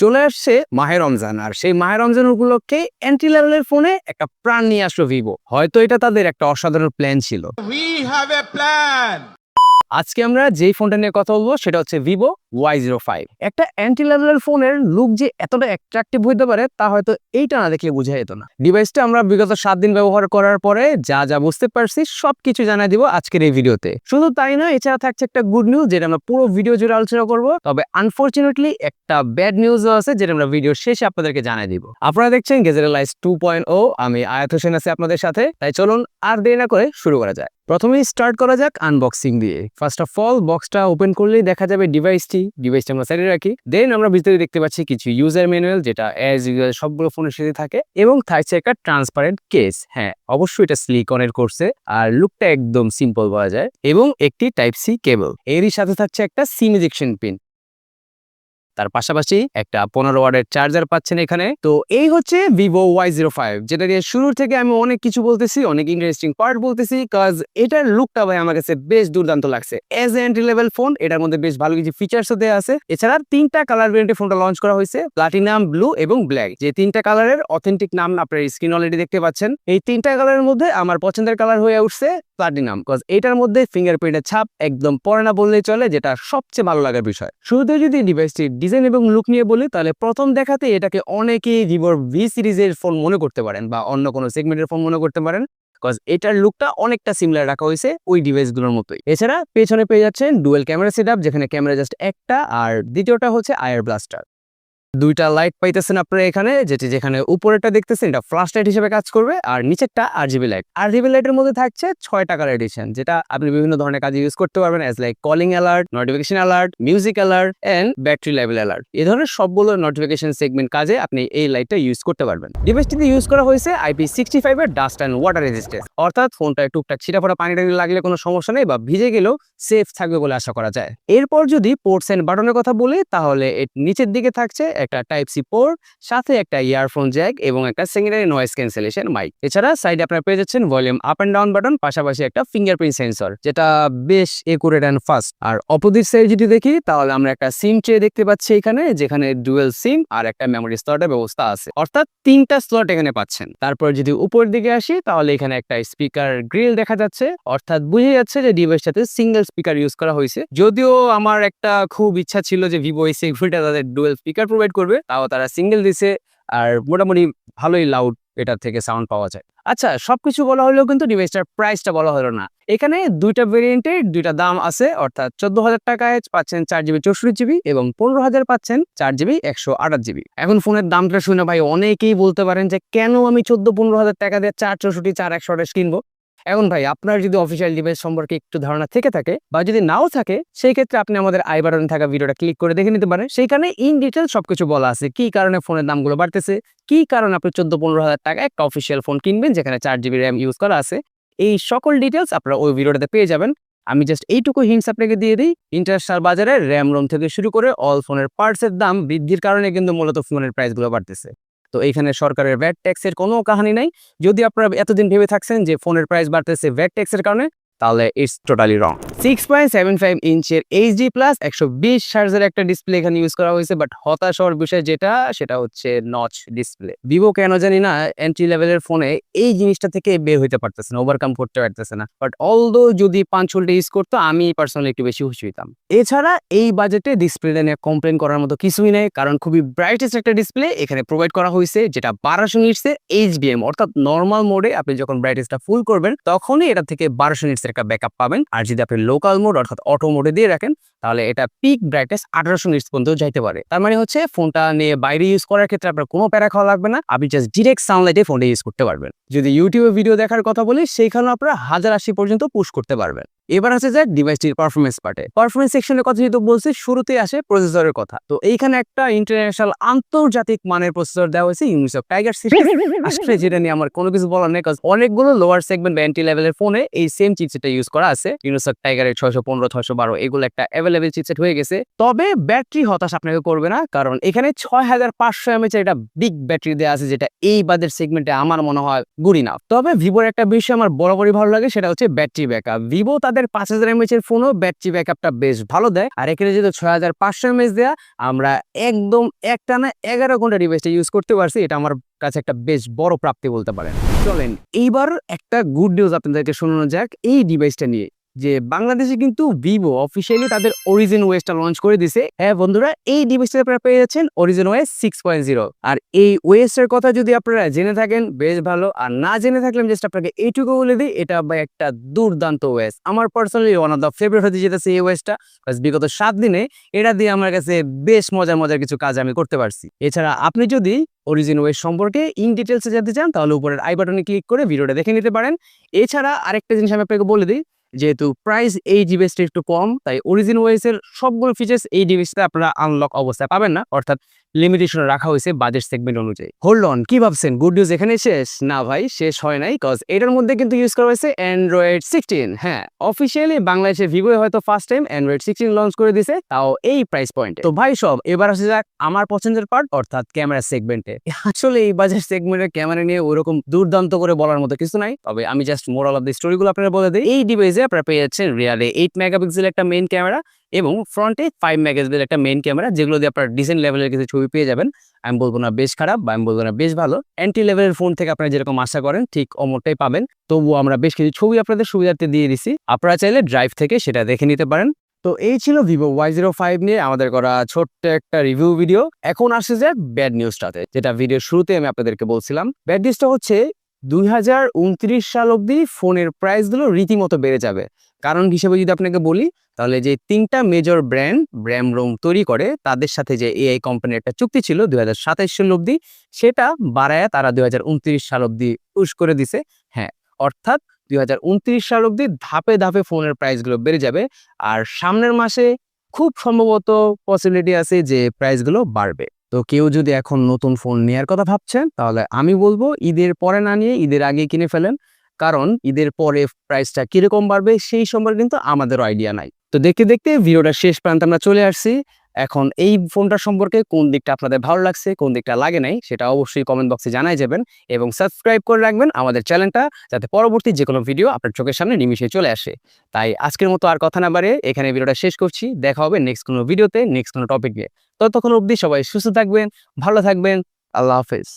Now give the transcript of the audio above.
চলে আসছে মাহে রমজান, আর সেই মাহে রমজান উপলক্ষে এন্ট্রি লেভেলের ফোনে একটা প্রাণ নিয়ে আসলো ভিভো। হয়তো এটা তাদের একটা অসাধারণ প্ল্যান ছিল। We have a plan. আজকে আমরা যেই ফোনটা নিয়ে কথা বলবো সেটা হচ্ছে ভিভো Y05। একটা এন্ট্রি লেভেলের ফোনের লুক যে এতটা অ্যাট্রাকটিভ হইতে পারে তা হয়তো এইটা না দেখলে বোঝা যেত না। ডিভাইসটা আমরা বিগত 7 দিন ব্যবহার করার পরে যা যা বুঝতে পারছি সবকিছু জানাই দিব আজকের এই ভিডিওতে। শুধু তাই নয়, এছাড়া থাকছে একটা গুড নিউজ যেটা আমরা পুরো ভিডিও জুড়ে আলোচনা করব। তবে আনফরচুনেটলি একটা ব্যাড নিউজও আছে যেটা আমরা ভিডিওর শেষে আপনাদেরকে জানাই দিব। আপনারা দেখছেন গ্যাজেটের লাইফ 2.0, আমি আয়াত হোসেন আছি আপনাদের সাথে। তাই চলুন আর দেরি না করে শুরু করা যায়। প্রথমেই স্টার্ট করা যাক আনবক্সিং দিয়ে। ফার্স্ট অফ অল বক্সটা ওপেন করলেই দেখা যাবে ডিভাইসটা আমরা সাইডে রাখি। দেন আমরা ভিতরে দেখতে পাচ্ছি কিছু ইউজার ম্যানুয়াল যেটা অ্যাজ ইউজুয়াল সবগুলো ফোনের সাথে থাকে, এবং থাকছে একটা ট্রান্সপারেন্ট কেস। হ্যাঁ, অবশ্যই এটা সিলিকনের করছে, আর লুকটা একদম সিম্পল বলা যায়, এবং একটি টাইপ সি কেবল। এরই সাথে থাকছে একটা সিম ইজেকশন পিন। তার পাশাপাশি একটা 15 ওয়াটের চার্জার পাচ্ছেন এখানে। তো এই হচ্ছে ভিভো Y05, যেটা দিয়ে শুরুর থেকে আমি অনেক কিছু বলতেছি, অনেক ইন্টারেস্টিং পার্ট বলতেছি, কজ এটার লুকটা ভাই আমার কাছে বেশ দুর্দান্ত লাগছে। এজ এন্ট্রি লেভেল ফোন, এটার মধ্যে বেশ ভালো কিছু ফিচার্সও দেওয়া আছে। এছাড়া 3টা কালার ভেরিয়েন্টে ফোনটা লঞ্চ করা হয়েছে, প্লাটিনাম, ব্লু এবং ব্ল্যাক। যে 3টা কালারের অথেন্টিক নাম আপনার স্ক্রিন অলরেডি দেখতে পাচ্ছেন। এই 3টা কালারের মধ্যে আমার পছন্দের কালার হয়ে উঠছে প্লাটিনাম, কজ এটার মধ্যে ফিঙ্গারপ্রিন্টের ছাপ একদম পড়ে না বললেই চলে, যেটা সবচেয়ে ভালো লাগার বিষয়। শুরুতে যদি ডিভাইসটির ডিজাইন এবং লুক নিয়ে বলি, তাহলে প্রথম দেখাতে এটাকে অনেকেই ভিভোর ভি সিরিজের ফোন মনে করতে পারেন, বা অন্য কোনো সেগমেন্টের ফোন মনে করতে পারেন, কজ এটার লুকটা অনেকটা সিমিলার রাখা হয়েছে ওই ডিভাইসগুলোর মতোই। এছাড়া পেছনে পেয়ে যাচ্ছেন ডুয়েল ক্যামেরা সেটআপ, যেখানে ক্যামেরা জাস্ট একটা, আর দ্বিতীয়টা হচ্ছে আয়ার ব্লাস্টার। 2টা লাইট পাইতেছেন আপনারা এখানে, যেখানে উপরেরটা দেখতেছেন এটা ফ্ল্যাশ লাইট হিসেবে কাজ করবে, আর নিচেরটা RGB লাইট। RGB লাইটের মধ্যে থাকছে 6টা কালার এডিশন, যেটা আপনি বিভিন্ন ধরনের কাজে ইউজ করতে পারবেন, as like calling alert, notification alert, music alert and battery level alert. এই ধরনের সবগুলো নোটিফিকেশন সেগমেন্ট কাজে আপনি এই লাইটটা ইউজ করতে পারবেন। ডিভাইসটিতে ইউজ করা হয়েছে IP65 এর ডাস্ট অ্যান্ড ওয়াটার রেজিস্ট্যান্স, অর্থাৎ ফোনটা টুকটাক ছিটাফোটা পানি টানি লাগলে কোনো সমস্যা নেই, বা ভিজে গেলেও সেফ থাকবে বলে আশা করা যায়। এরপর যদি পোর্টস এন্ড বাটনের কথা বলি, তাহলে এর নিচের দিকে থাকছে একটা টাইপ সি পোর্ট, সাথে একটা ইয়ারফোন জ্যাক এবং একটা সেকেন্ডারি নয়েজ ক্যান্সেলেশন মাইক। এছাড়া সাইডে আপনারা পেয়ে যাচ্ছেন volume up and down button, পাশাপাশি একটা ফিঙ্গারপ্রিন্ট সেন্সর, যেটা বেশ একুরেট এন্ড ফাস্ট। আর অপোজিট সাইড যদি দেখি, তাহলে আমরা একটা সিম ট্রে দেখতে পাচ্ছি এখানে, যেখানে ডুয়েল সিম আর একটা মেমোরি স্লটের ব্যবস্থা আছে, অর্থাৎ 3টা স্লট এখানে পাচ্ছেন। তারপর যদি উপর দিকে আসি, তাহলে এখানে একটা স্পিকার গ্রিল দেখা যাচ্ছে, অর্থাৎ বুঝে যাচ্ছে যে ডিভাইসটাতে সিঙ্গেল স্পিকার ইউজ করা হয়েছে। যদিও আমার একটা খুব ইচ্ছা ছিল যে ভিভো এই সেগমেন্টে তাদের ডুয়েল স্পিকার প্রোভাইড করবে, তাও তারা সিঙ্গেল দিছে, আর মোটামুটি ভালোই লাউড এটার থেকে সাউন্ড পাওয়া যায়। আচ্ছা, সবকিছু বলা হলেও কিন্তু ডিভাইসটার প্রাইসটা বলা হলো না। এখানে 2টা ভেরিয়েন্টের 2টা দাম আছে, অর্থাৎ 14,000 টাকায় পাচ্ছেন 4GB 64GB, এবং 15,000 পাচ্ছেন 4GB 128GB। এখন ফোনের দামটা শুনে ভাই অনেকেই বলতে পারেন যে কেন আমি 14-15,000 টাকা দিয়ে 464, 4 128 কিনবো। এখন ভাই, আপনার যদি অফিসিয়াল ডিভাইস সম্পর্কে একটু ধারণা থেকে থাকে, বা যদি নাও থাকে, সেই ক্ষেত্রে আপনি আমাদের আই বাটনে থাকা ভিডিওটা ক্লিক করে দেখে নিতে পারেন। সেইখানে ইন ডিটেল সবকিছু বলা আছে, কি কারণে ফোনের দামগুলো বাড়তেছে, কি কারণে আপনি 14-15,000 টাকা একটা অফিসিয়াল ফোন কিনবেন যেখানে 4GB র্যাম ইউজ করা আছে। এই সকল ডিটেলস আপনারা ওই ভিডিওটাতে পেয়ে যাবেন। আমি জাস্ট এইটুকু হিন্টস আপনাকে দিয়ে দিই, ইন্টারন্যাশনাল বাজারে র্যাম রোম থেকে শুরু করে অল ফোনের পার্টসের দাম বৃদ্ধির কারণে কিন্তু মূলত ফোনের প্রাইসগুলো বাড়তেছে। তো এইখানে সরকারের ভ্যাট ট্যাক্সের কোনো কাহিনী নাই। যদি আপনারা এতদিন ভেবে থাকছেন যে ফোনের প্রাইস বাড়তেছে ভ্যাট ট্যাক্সের কারণে, তাহলে ইটস টোটালি রং। 6.75 ইঞ্চের HD+ 120 হার্জের একটা ডিসপ্লে এখানে ইউজ করা হয়েছে, বাট হতাশ হওয়ার বিষয় সেটা হচ্ছে নচ ডিসপ্লে। ভিভো কেন জানি না এন্ট্রি লেভেলের ফোনে এই জিনিসটা থেকে বের হইতে পারতেছে না, ওভারকাম করতে পারতেছে না। বাট অলদো যদি 5 ইউজ করতো, আমি পার্সোনালি একটু বেশি খুশি হইতাম। এছাড়া এই বাজেটে ডিসপ্লেটা নিয়ে কমপ্লেন করার মতো কিছুই নেই, কারণ খুবই ব্রাইটেস্ট একটা ডিসপ্লে এখানে প্রোভাইড করা হয়েছে, যেটা 1200 নিটসের HBM, অর্থাৎ নর্মাল মোডে আপনি যখন ব্রাইটেস্টটা ফুল করবেন তখনই এটা থেকে 1200 নিটসের একটা ব্যাকআপ পাবেন। আর যদি আপনি লোকাল মোড অর্থাৎ অটো মোডে দিয়ে রাখেন, তাহলে এটা পিক ব্রাইটনেস 1800 নিটস পর্যন্ত যাইতে পারে। তার মানে হচ্ছে ফোনটা নিয়ে বাইরে ইউজ করার ক্ষেত্রে আপনার কোনো প্যারা খাওয়া লাগবে না, আপনি জাস্ট ডিরেক্ট সানলাইটে ফোনটা ইউজ করতে পারবেন। যদি ইউটিউবে ভিডিও দেখার কথা বলি, সেইখানে আপনারা 1080 পর্যন্ত পুশ করতে পারবেন। এবার আছে যে ডিভাইসটির পারফরমেন্স পার্টে। পারফরমেন্স সেকশনের কথা যেহেতু বলছি, শুরুতে আসে প্রসেসরের কথা। তো এইখানে একটা ইন্টারন্যাশনাল আন্তর্জাতিক মানের প্রসেসর দেওয়া হয়েছে, ইউনিসক টাইগার সিরিজ। আসলে যেটা নিয়ে আমার কোনো কিছু বলার নেই, কারণ অনেকগুলো লোয়ার সেগমেন্ট বা এন্ট্রি লেভেলের ফোনে এই সেম চিপসেটটা ইউজ করা আছে। ইউনিসক টাইগারের 615, 612 এগুলো একটা অ্যাভেলেবেল চিপসেট হয়ে গেছে। তবে ব্যাটারি হতাশ আপনাকে করবে না, কারণ এখানে 6500 mAh একটা বিগ ব্যাটারি দেওয়া আছে, যেটা এই বাজেট সেগমেন্টে আমার মনে হয় গুড ইনাফ। তবে ভিভোর একটা বিষয় আমার বরাবরই ভালো লাগে, সেটা হচ্ছে ব্যাটারি ব্যাকআপ। ভিভো তাদের ক্যামেরার 5000 mAh এর ফোনও ব্যাটারি ব্যাকআপটা বেশ ভালো দেয়। আর এখানে যেহেতু 6500 mAh দেয়া, আমরা একদম একটানা 11 ঘন্টা ডিভাইসটা ইউজ করতে পারছি। এটা আমার কাছে একটা বেশ বড় প্রাপ্তি বলতে পারেন। চলেন এইবার একটা গুড নিউজ আপনাদেরকে শোনানো যাক এই ডিভাইসটা নিয়ে, যে বাংলাদেশে কিন্তু ভিভো অফিসিয়ালি তাদের অরিজিন ওএসটা লঞ্চ করে দিছে। হ্যাঁ বন্ধুরা, এই ডিভাইসটা আপনারা পেয়ে যাচ্ছেন অরিজিন ওএস 6.0। আর এই ওএস এর কথা যদি আপনারা জেনে থাকেন বেশ ভালো, আর না জেনে থাকলে জাস্ট আপনাকে এইটুকু বলে দিই, এটা ভাই একটা দুর্দান্ত ওএস। আমার personally one of the favourite হতে যেতেছে এই ওএসটা। বিগত 7 দিনে এটা দিয়ে আমার কাছে বেশ মজার কিছু কাজ আমি করতে পারছি। এছাড়া আপনি যদি অরিজিন ওএস সম্পর্কে ইন ডিটেলসে জানতে চান তাহলে উপরের আই বাটনে ক্লিক করে ভিডিওটা দেখে নিতে পারেন। এছাড়া আরেকটা জিনিস আমি আপনাকে বলে দিই, যেহেতু প্রাইস এই ডিভাইসটা একটু কম, তাই অরিজিন ওএস এর সবগুলো ফিচার্স এই ডিভাইসটা আপনারা আনলক অবস্থায় পাবেন না, অর্থাৎ লিমিটেশন রাখা হয়েছে বাজেট সেগমেন্ট অনুযায়ী। হোল্ড অন, কি ভাবছেন গুড নিউজ এখানে শেষ? না ভাই, শেষ হয় নাই, কজ এটার মধ্যে কিন্তু ইউজ করা হয়েছে অ্যান্ড্রয়েড 16। হ্যাঁ, অফিসিয়ালি বাংলাদেশে ভিভো হয়তো ফার্স্ট টাইম অ্যান্ড্রয়েড 16 লঞ্চ করে দিছে, তাও এই প্রাইস পয়েন্টে। তো ভাই সব, এবার আসে যাক আমার পছন্দের পার্ট, অর্থাৎ ক্যামেরা সেগমেন্টে। আসলে এই বাজেট সেগমেন্টের ক্যামেরা নিয়ে ওরকম দুর্দান্ত করে বলার মতো কিছু নাই, তবে আমি জাস্ট মোরাল অফ দ্য স্টোরিগুলো আপনারা বলে দিই। এই ডিভাইসে আপনারা পেয়ে যাচ্ছেন রিয়ালে 8 মেগাপিক্সেল একটা মেইন ক্যামেরা এবং ফ্রন্টে 5 মেগাপিক্সেল একটা মেইন ক্যামেরা, যেগুলো দিয়ে আপনারা ডিসেন্ট লেভেলের কিছু ছবি পেয়ে যাবেন। আমি বলবো না বেশ খারাপ, বা আমি বলবো না বেশ ভালো। এন্ট্রি লেভেলের ফোন থেকে আপনারা যেরকম আশা করেন ঠিক অমরটাই পাবেন। তবুও আমরা বেশ কিছু ছবি আপনাদের সুবিধার্থে দিয়ে দিছি, আপনারা চাইলে ড্রাইভ থেকে সেটা দেখে নিতে পারেন। তো এই ছিল ভিভো Y05 নিয়ে আমাদের করা ছোট্ট একটা রিভিউ ভিডিও। এখন আসছে যে ব্যাড নিউজটাতে, যেটা ভিডিওর শুরুতে আমি আপনাদেরকে বলছিলাম। ব্যাড নিউজটা হচ্ছে 2029 সাল অবধি ফোনের প্রাইসগুলো রীতিমতো বেড়ে যাবে। কারণ হিসেবে যদি আপনাকে বলি, তাহলে যে 3টা মেজর ব্র্যান্ড র্যাম রোম তৈরি করে তাদের সাথে যে এআই কোম্পানির একটা চুক্তি ছিল 2027 সাল অবধি, সেটা বাড়ায় তারা 2029 সাল অবধি পুশ করে দিছে। হ্যাঁ, অর্থাৎ 2029 সাল অবধি ধাপে ধাপে ফোনের প্রাইসগুলো বেড়ে যাবে। আর সামনের মাসে খুব সম্ভবত পসিবিলিটি আছে যে প্রাইসগুলো বাড়বে। তো কেউ যদি এখন নতুন ফোন নেওয়ার কথা ভাবছেন, তাহলে আমি বলবো ঈদের পরে না নিয়ে ঈদের আগে কিনে ফেলেন, কারণ ঈদের পরে প্রাইসটা কিরকম বাড়বে সেই সম্পর্কে কিন্তু আমাদের আইডিয়া নাই। তো দেখতে দেখতে ভিডিওটা শেষ প্রান্তে আমরা চলে আসছি। এখন এই ফোনটা সম্পর্কে কোন দিকটা আপনাদের ভালো লাগছে, কোন দিকটা লাগে নাই, সেটা অবশ্যই কমেন্ট বক্সে জানাই যাবেন এবং সাবস্ক্রাইব করে রাখবেন আমাদের চ্যানেলটা, যাতে পরবর্তী যে কোনো ভিডিও আপনার চোখের সামনে নিমিশে চলে আসে। তাই আজকের মতো আর কথা না বাড়িয়ে এখানে ভিডিওটা শেষ করছি। দেখা হবে নেক্সট কোনো ভিডিওতে, নেক্সট কোনো টপিক নিয়ে। ততক্ষণ অবধি সবাই সুস্থ থাকবেন, ভালো থাকবেন। আল্লাহ হাফেজ।